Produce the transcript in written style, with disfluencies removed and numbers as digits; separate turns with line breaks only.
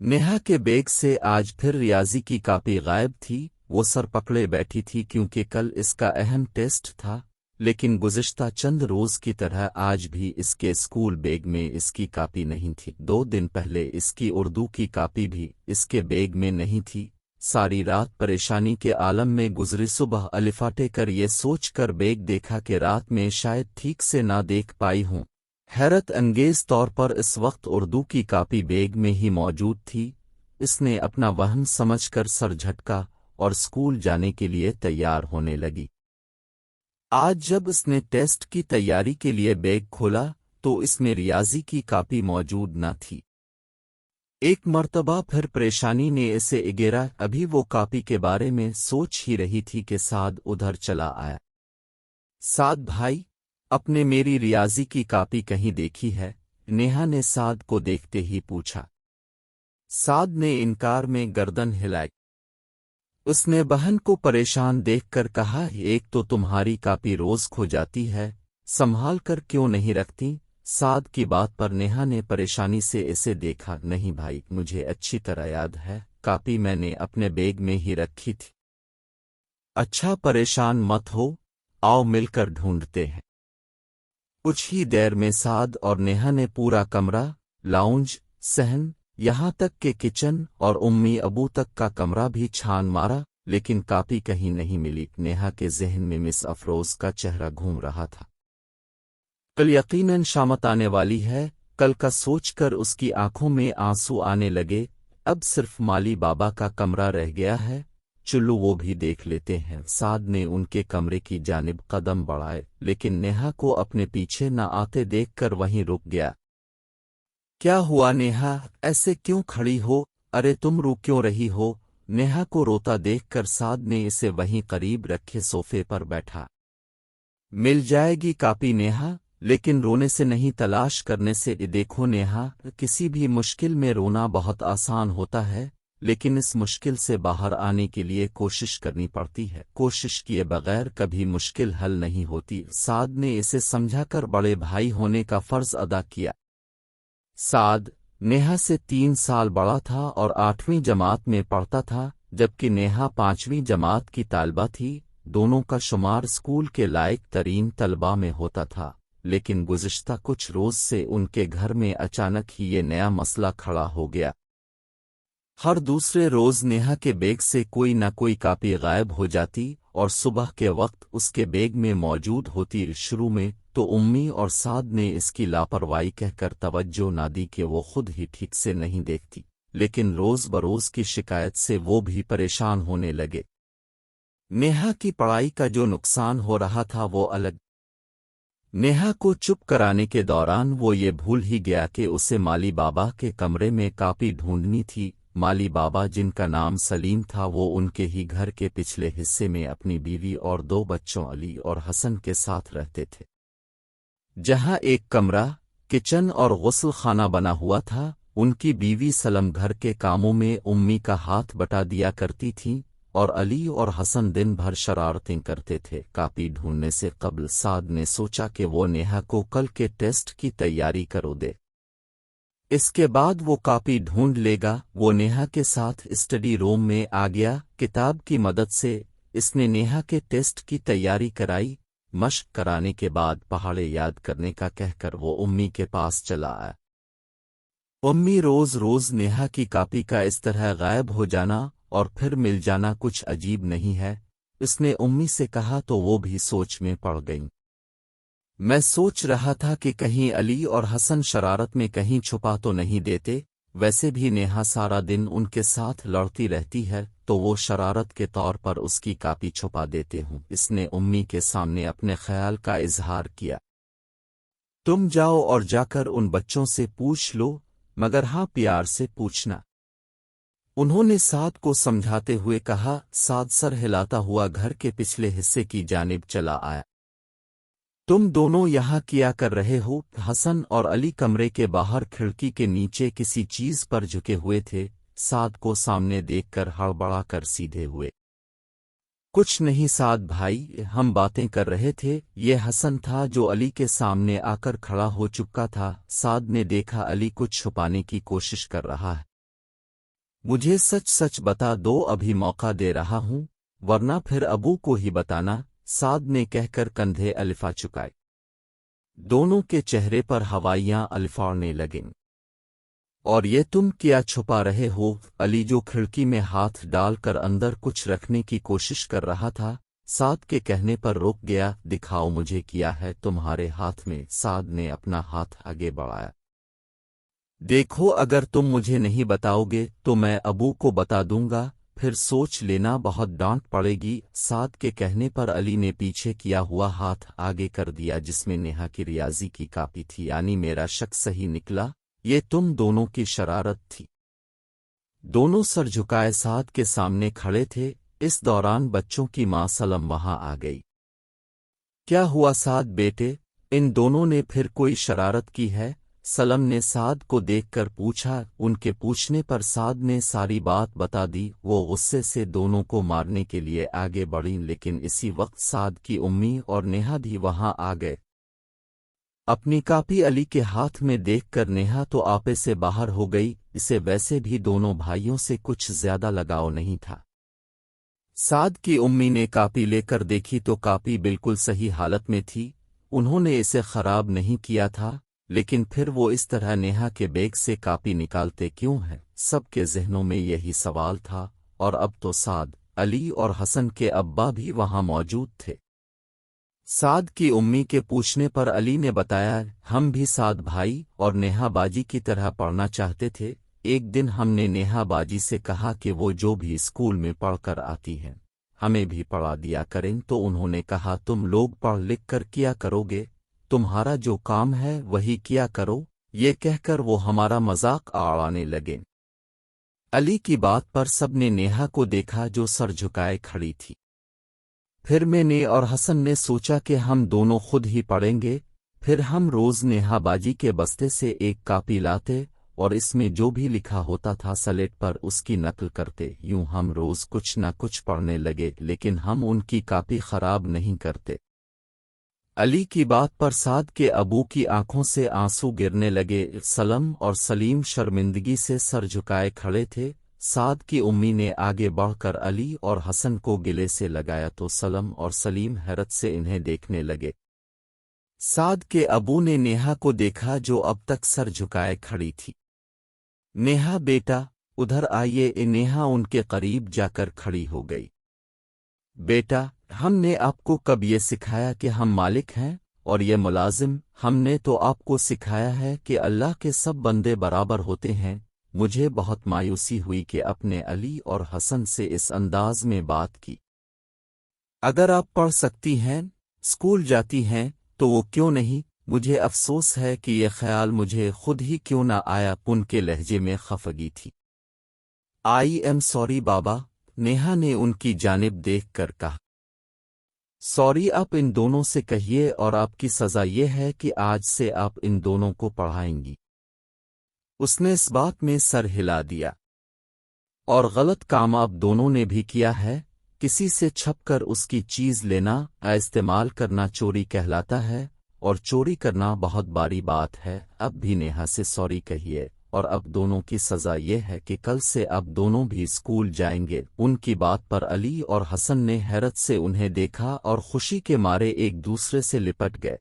नेहा के बैग से आज फिर रियाजी की कॉपी गायब थी। वो सर पकड़े बैठी थी क्योंकि कल इसका अहम टेस्ट था, लेकिन गुज़िश्ता चंद रोज़ की तरह आज भी इसके स्कूल बैग में इसकी कॉपी नहीं थी। 2 दिन पहले इसकी उर्दू की कॉपी भी इसके बैग में नहीं थी। सारी रात परेशानी के आलम में गुजरी। सुबह अलिफाटे कर ये सोच कर बैग देखा कि रात में शायद ठीक से ना देख पाई हूँ। हैरत अंगेज तौर पर इस वक्त उर्दू की कॉपी बैग में ही मौजूद थी। इसने अपना वहम समझकर सर झटका और स्कूल जाने के लिए तैयार होने लगी। आज जब इसने टेस्ट की तैयारी के लिए बैग खोला तो इसमें रियाजी की कॉपी मौजूद न थी। एक मर्तबा फिर परेशानी ने इसे इगेरा। अभी वो कॉपी के बारे में सोच ही रही थी कि साद उधर चला आया। साद भाई, अपने मेरी रियाजी की कॉपी कहीं देखी है? नेहा ने साद को देखते ही पूछा। साद ने इनकार में गर्दन हिलाई। उसने बहन को परेशान देखकर कहा, एक तो तुम्हारी कॉपी रोज खो जाती है, संभाल कर क्यों नहीं रखती? साद की बात पर नेहा ने परेशानी से इसे देखा। नहीं भाई, मुझे अच्छी तरह याद है, कॉपी मैंने अपने बैग में ही रखी थी। अच्छा, परेशान मत हो, आओ मिलकर ढूंढते हैं। कुछ ही देर में साद और नेहा ने पूरा कमरा, लाउंज, सहन, यहाँ तक कि किचन और उम्मी अबू तक का कमरा भी छान मारा, लेकिन कॉपी कहीं नहीं मिली। नेहा के जहन में मिस अफरोज का चेहरा घूम रहा था। कल यकीनन शामत आने वाली है। कल का सोचकर उसकी आंखों में आंसू आने लगे। अब सिर्फ माली बाबा का कमरा रह गया है, चलो वो भी देख लेते हैं। साद ने उनके कमरे की जानिब कदम बढ़ाए, लेकिन नेहा को अपने पीछे न आते देखकर वहीं रुक गया। क्या हुआ नेहा, ऐसे क्यों खड़ी हो? अरे तुम रुक क्यों रही हो? नेहा को रोता देखकर साद ने इसे वहीं करीब रखे सोफे पर बैठा। मिल जाएगी कॉपी नेहा, लेकिन रोने से नहीं, तलाश करने से। देखो नेहा, किसी भी मुश्किल में रोना बहुत आसान होता है, लेकिन इस मुश्किल से बाहर आने के लिए कोशिश करनी पड़ती है। कोशिश किए बगैर कभी मुश्किल हल नहीं होती। साद ने इसे समझाकर बड़े भाई होने का फर्ज अदा किया। साद नेहा से 3 साल बड़ा था और 8वीं जमात में पढ़ता था, जबकि नेहा 5वीं जमात की तालिबा थी। दोनों का शुमार स्कूल के लायक तरीन तलबा में होता था, लेकिन गुज़िश्ता कुछ रोज से उनके घर में अचानक ही ये नया मसला खड़ा हो गया। हर दूसरे रोज नेहा के बैग से कोई न कोई कॉपी गायब हो जाती और सुबह के वक्त उसके बैग में मौजूद होती। शुरू में तो उम्मी और साद ने इसकी लापरवाही कहकर तवज्जो ना दी कि वो खुद ही ठीक से नहीं देखती, लेकिन रोज बरोज की शिकायत से वो भी परेशान होने लगे। नेहा की पढ़ाई का जो नुकसान हो रहा था वो अलग। नेहा को चुप कराने के दौरान वो ये भूल ही गया कि उसे माली बाबा के कमरे में कॉपी ढूंढनी थी। माली बाबा, जिनका नाम सलीम था, वो उनके ही घर के पिछले हिस्से में अपनी बीवी और 2 बच्चों अली और हसन के साथ रहते थे। जहां एक कमरा, किचन और गुस्ल खाना बना हुआ था। उनकी बीवी सलम घर के कामों में उम्मी का हाथ बटा दिया करती थी और अली और हसन दिन भर शरारतें करते थे। कॉपी ढूंढने से कबल साद ने सोचा कि वो नेहा को कल के टेस्ट की तैयारी करो दे, इसके बाद वो कॉपी ढूंढ लेगा। वो नेहा के साथ स्टडी रूम में आ गया। किताब की मदद से इसने नेहा के टेस्ट की तैयारी कराई। मश्क कराने के बाद पहाड़े याद करने का कहकर वो उम्मी के पास चला आया। उम्मी, रोज रोज नेहा की कॉपी का इस तरह गायब हो जाना और फिर मिल जाना कुछ अजीब नहीं है, इसने उम्मी से कहा तो वो भी सोच में पड़ गईं। मैं सोच रहा था कि कहीं अली और हसन शरारत में कहीं छुपा तो नहीं देते। वैसे भी नेहा सारा दिन उनके साथ लड़ती रहती है, तो वो शरारत के तौर पर उसकी कॉपी छुपा देते हूँ। इसने उम्मी के सामने अपने ख्याल का इजहार किया। तुम जाओ और जाकर उन बच्चों से पूछ लो, मगर हाँ, प्यार से पूछना, उन्होंने साद को समझाते हुए कहा। साद सर हिलाता हुआ घर के पिछले हिस्से की जानिब चला आया। तुम दोनों यहाँ किया कर रहे हो? हसन और अली कमरे के बाहर खिड़की के नीचे किसी चीज पर झुके हुए थे। साद को सामने देखकर हड़बड़ा कर सीधे हुए। कुछ नहीं साद भाई, हम बातें कर रहे थे। ये हसन था जो अली के सामने आकर खड़ा हो चुका था। साद ने देखा अली कुछ छुपाने की कोशिश कर रहा है। मुझे सच सच बता दो, अभी मौका दे रहा हूँ, वरना फिर अबू को ही बताना, साद ने कहकर कंधे अलिफा चुकाए। दोनों के चेहरे पर हवाइयां अलिफाड़ने लगीं। और ये तुम क्या छुपा रहे हो? अली, जो खिड़की में हाथ डालकर अंदर कुछ रखने की कोशिश कर रहा था, साद के कहने पर रुक गया। दिखाओ मुझे, किया है तुम्हारे हाथ में? साद ने अपना हाथ आगे बढ़ाया। देखो, अगर तुम मुझे नहीं बताओगे तो मैं अबू को बता दूंगा, फिर सोच लेना, बहुत डांट पड़ेगी। साद के कहने पर अली ने पीछे किया हुआ हाथ आगे कर दिया जिसमें नेहा की रियाजी की कॉपी थी। यानी मेरा शक सही निकला, ये तुम दोनों की शरारत थी। दोनों सर झुकाए साद के सामने खड़े थे। इस दौरान बच्चों की मां सलम वहां आ गई। क्या हुआ साद बेटे, इन दोनों ने फिर कोई शरारत की है? सलम ने साद को देखकर पूछा। उनके पूछने पर साद ने सारी बात बता दी। वो गुस्से से दोनों को मारने के लिए आगे बढ़ी, लेकिन इसी वक्त साद की उम्मी और नेहा भी वहां आ गए। अपनी कॉपी अली के हाथ में देखकर नेहा तो आपे से बाहर हो गई। इसे वैसे भी दोनों भाइयों से कुछ ज्यादा लगाव नहीं था। साद की उम्मी ने कॉपी लेकर देखी तो कॉपी बिल्कुल सही हालत में थी। उन्होंने इसे खराब नहीं किया था, लेकिन फिर वो इस तरह नेहा के बैग से कॉपी निकालते क्यों हैं? सबके ज़हनों में यही सवाल था। और अब तो साद, अली और हसन के अब्बा भी वहां मौजूद थे। साद की उम्मी के पूछने पर अली ने बताया, हम भी साद भाई और नेहा बाजी की तरह पढ़ना चाहते थे। एक दिन हमने नेहा बाजी से कहा कि वो जो भी स्कूल में पढ़कर आती हैं, हमें भी पढ़ा दिया करें। तो उन्होंने कहा, तुम लोग पढ़ लिख कर किया करोगे, तुम्हारा जो काम है वही किया करो। ये कहकर वो हमारा मजाक उड़ाने लगे। अली की बात पर सबने नेहा को देखा जो सर झुकाए खड़ी थी। फिर मैंने और हसन ने सोचा कि हम दोनों खुद ही पढ़ेंगे। फिर हम रोज नेहा बाजी के बस्ते से एक कॉपी लाते और इसमें जो भी लिखा होता था स्लेट पर उसकी नकल करते। यूं हम रोज कुछ न कुछ पढ़ने लगे, लेकिन हम उनकी कॉपी खराब नहीं करते। अली की बात पर साद के अबू की आंखों से आंसू गिरने लगे। सलम और सलीम शर्मिंदगी से सर झुकाए खड़े थे। साद की उम्मी ने आगे बढ़कर अली और हसन को गिले से लगाया तो सलम और सलीम हैरत से इन्हें देखने लगे। साद के अबू ने नेहा को देखा जो अब तक सर झुकाए खड़ी थी। नेहा बेटा, उधर आइए। नेहा उनके करीब जाकर खड़ी हो गई। बेटा, हमने आपको कब ये सिखाया कि हम मालिक हैं और ये मुलाजिम? हमने तो आपको सिखाया है कि अल्लाह के सब बंदे बराबर होते हैं। मुझे बहुत मायूसी हुई कि अपने अली और हसन से इस अंदाज में बात की। अगर आप पढ़ सकती हैं, स्कूल जाती हैं, तो वो क्यों नहीं? मुझे अफसोस है कि ये ख्याल मुझे खुद ही क्यों ना आया। उनके लहजे में खफगी थी। आई एम सॉरी बाबा, नेहा ने उनकी जानिब देखकर कहा। सॉरी आप इन दोनों से कहिए और आपकी सज़ा ये है कि आज से आप इन दोनों को पढ़ाएंगी। उसने इस बात में सर हिला दिया। और गलत काम आप दोनों ने भी किया है। किसी से छपकर उसकी चीज लेना, इस्तेमाल करना चोरी कहलाता है, और चोरी करना बहुत बड़ी बात है। अब भी नेहा से सॉरी कहिए। और अब दोनों की सज़ा ये है कि कल से अब दोनों भी स्कूल जाएंगे। उनकी बात पर अली और हसन ने हैरत से उन्हें देखा और खुशी के मारे एक दूसरे से लिपट गए।